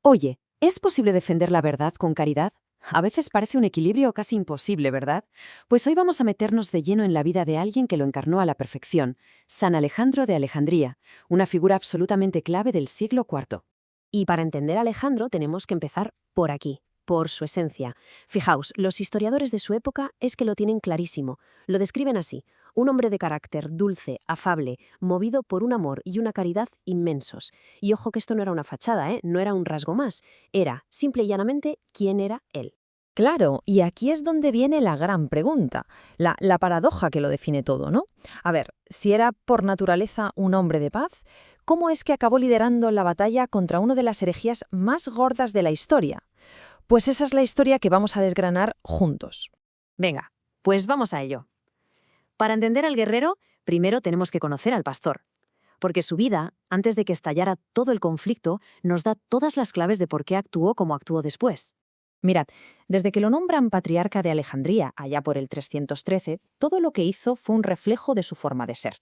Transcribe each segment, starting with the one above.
Oye, ¿es posible defender la verdad con caridad? A veces parece un equilibrio casi imposible, ¿verdad? Pues hoy vamos a meternos de lleno en la vida de alguien que lo encarnó a la perfección, San Alejandro de Alejandría, una figura absolutamente clave del siglo IV. Y para entender a Alejandro tenemos que empezar por aquí, por su esencia. Fijaos, los historiadores de su época es que lo tienen clarísimo. Lo describen así: un hombre de carácter dulce, afable, movido por un amor y una caridad inmensos. Y ojo que esto no era una fachada, no era un rasgo más. Era, simple y llanamente, quién era él. Claro, y aquí es donde viene la gran pregunta, la paradoja que lo define todo, ¿no? A ver, si era por naturaleza un hombre de paz, ¿cómo es que acabó liderando la batalla contra una de las herejías más gordas de la historia? Pues esa es la historia que vamos a desgranar juntos. Venga, pues vamos a ello. Para entender al guerrero, primero tenemos que conocer al pastor, porque su vida, antes de que estallara todo el conflicto, nos da todas las claves de por qué actuó como actuó después. Mirad, desde que lo nombran patriarca de Alejandría, allá por el 313, todo lo que hizo fue un reflejo de su forma de ser.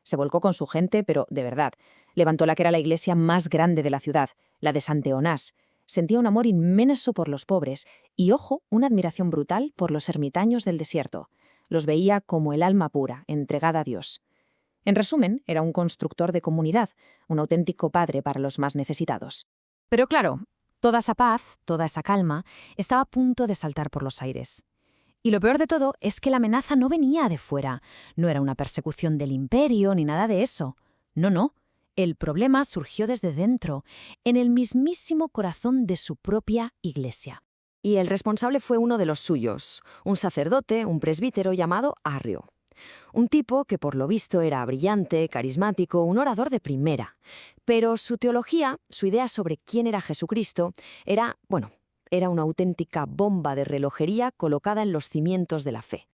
Se volcó con su gente, pero de verdad. Levantó la que era la iglesia más grande de la ciudad, la de San Teonás. Sentía un amor inmenso por los pobres y, ojo, una admiración brutal por los ermitaños del desierto. Los veía como el alma pura, entregada a Dios. En resumen, era un constructor de comunidad, un auténtico padre para los más necesitados. Pero claro, toda esa paz, toda esa calma, estaba a punto de saltar por los aires. Y lo peor de todo es que la amenaza no venía de fuera, no era una persecución del imperio ni nada de eso. No, no. El problema surgió desde dentro, en el mismísimo corazón de su propia iglesia. Y el responsable fue uno de los suyos, un sacerdote, un presbítero llamado Arrio. Un tipo que por lo visto era brillante, carismático, un orador de primera. Pero su teología, su idea sobre quién era Jesucristo, era una auténtica bomba de relojería colocada en los cimientos de la fe.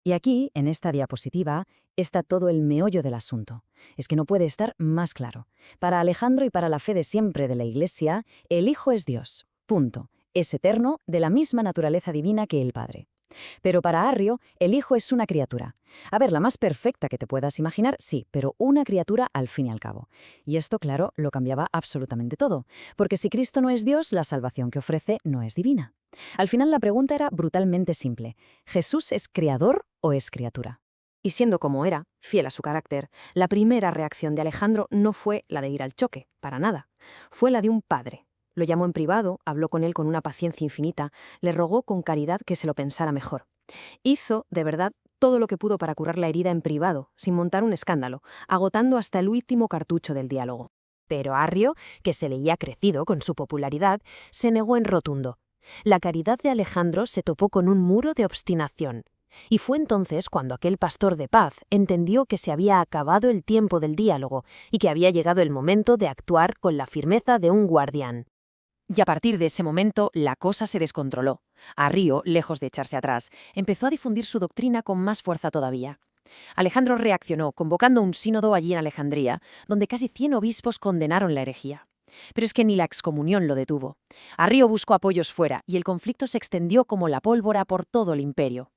Y aquí, en esta diapositiva, está todo el meollo del asunto. Es que no puede estar más claro. Para Alejandro y para la fe de siempre de la Iglesia, el Hijo es Dios. Punto. Es eterno, de la misma naturaleza divina que el Padre. Pero para Arrio, el Hijo es una criatura. A ver, la más perfecta que te puedas imaginar, sí, pero una criatura al fin y al cabo. Y esto, claro, lo cambiaba absolutamente todo. Porque si Cristo no es Dios, la salvación que ofrece no es divina. Al final la pregunta era brutalmente simple. ¿Jesús es creador o es criatura? Y siendo como era, fiel a su carácter, la primera reacción de Alejandro no fue la de ir al choque, para nada. Fue la de un padre. Lo llamó en privado, habló con él con una paciencia infinita, le rogó con caridad que se lo pensara mejor. Hizo, de verdad, todo lo que pudo para curar la herida en privado, sin montar un escándalo, agotando hasta el último cartucho del diálogo. Pero Arrio, que se leía crecido con su popularidad, se negó en rotundo. La caridad de Alejandro se topó con un muro de obstinación. Y fue entonces cuando aquel pastor de paz entendió que se había acabado el tiempo del diálogo y que había llegado el momento de actuar con la firmeza de un guardián. Y a partir de ese momento, la cosa se descontroló. Arrio, lejos de echarse atrás, empezó a difundir su doctrina con más fuerza todavía. Alejandro reaccionó, convocando un sínodo allí en Alejandría, donde casi 100 obispos condenaron la herejía. Pero es que ni la excomunión lo detuvo. Arrio buscó apoyos fuera y el conflicto se extendió como la pólvora por todo el imperio.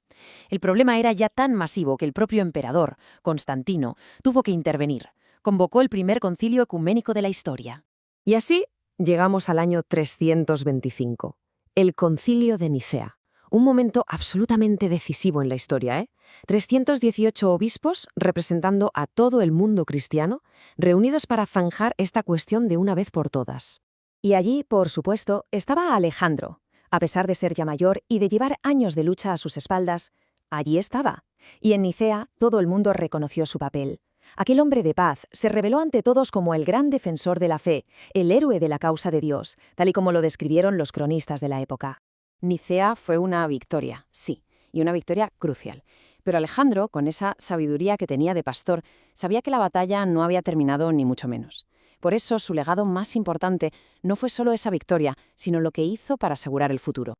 El problema era ya tan masivo que el propio emperador, Constantino, tuvo que intervenir. Convocó el primer concilio ecuménico de la historia. Y así llegamos al año 325, el Concilio de Nicea. Un momento absolutamente decisivo en la historia, 318 obispos, representando a todo el mundo cristiano, reunidos para zanjar esta cuestión de una vez por todas. Y allí, por supuesto, estaba Alejandro. A pesar de ser ya mayor y de llevar años de lucha a sus espaldas, allí estaba. Y en Nicea todo el mundo reconoció su papel. Aquel hombre de paz se reveló ante todos como el gran defensor de la fe, el héroe de la causa de Dios, tal y como lo describieron los cronistas de la época. Nicea fue una victoria, sí, y una victoria crucial. Pero Alejandro, con esa sabiduría que tenía de pastor, sabía que la batalla no había terminado ni mucho menos. Por eso su legado más importante no fue solo esa victoria, sino lo que hizo para asegurar el futuro.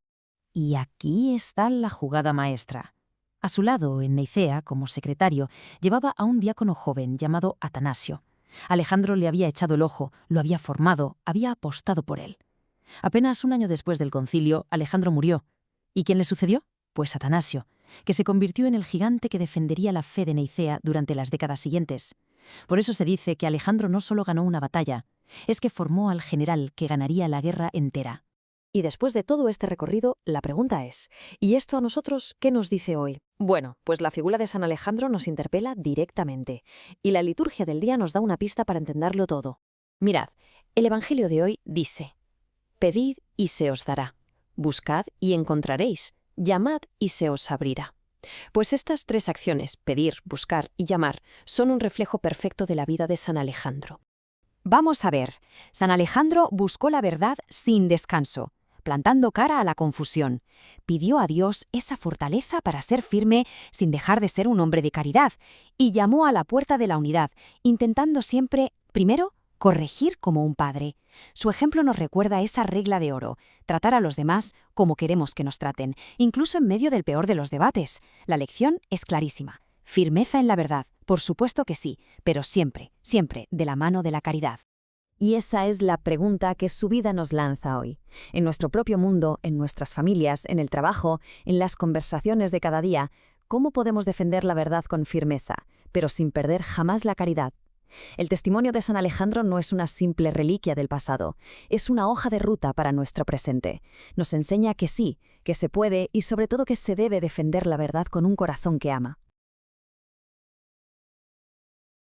Y aquí está la jugada maestra. A su lado, en Nicea, como secretario, llevaba a un diácono joven llamado Atanasio. Alejandro le había echado el ojo, lo había formado, había apostado por él. Apenas un año después del concilio, Alejandro murió. ¿Y quién le sucedió? Pues Atanasio, que se convirtió en el gigante que defendería la fe de Nicea durante las décadas siguientes. Por eso se dice que Alejandro no solo ganó una batalla, es que formó al general que ganaría la guerra entera. Y después de todo este recorrido, la pregunta es, ¿y esto a nosotros qué nos dice hoy? Bueno, pues la figura de San Alejandro nos interpela directamente, y la liturgia del día nos da una pista para entenderlo todo. Mirad, el Evangelio de hoy dice: pedid y se os dará, buscad y encontraréis, llamad y se os abrirá. Pues estas tres acciones, pedir, buscar y llamar, son un reflejo perfecto de la vida de San Alejandro. Vamos a ver, San Alejandro buscó la verdad sin descanso, plantando cara a la confusión. Pidió a Dios esa fortaleza para ser firme sin dejar de ser un hombre de caridad, y llamó a la puerta de la unidad, intentando siempre, primero, corregir como un padre. Su ejemplo nos recuerda esa regla de oro: tratar a los demás como queremos que nos traten, incluso en medio del peor de los debates. La lección es clarísima. Firmeza en la verdad, por supuesto que sí, pero siempre, siempre de la mano de la caridad. Y esa es la pregunta que su vida nos lanza hoy. En nuestro propio mundo, en nuestras familias, en el trabajo, en las conversaciones de cada día, ¿cómo podemos defender la verdad con firmeza, pero sin perder jamás la caridad? El testimonio de San Alejandro no es una simple reliquia del pasado, es una hoja de ruta para nuestro presente. Nos enseña que sí, que se puede y sobre todo que se debe defender la verdad con un corazón que ama.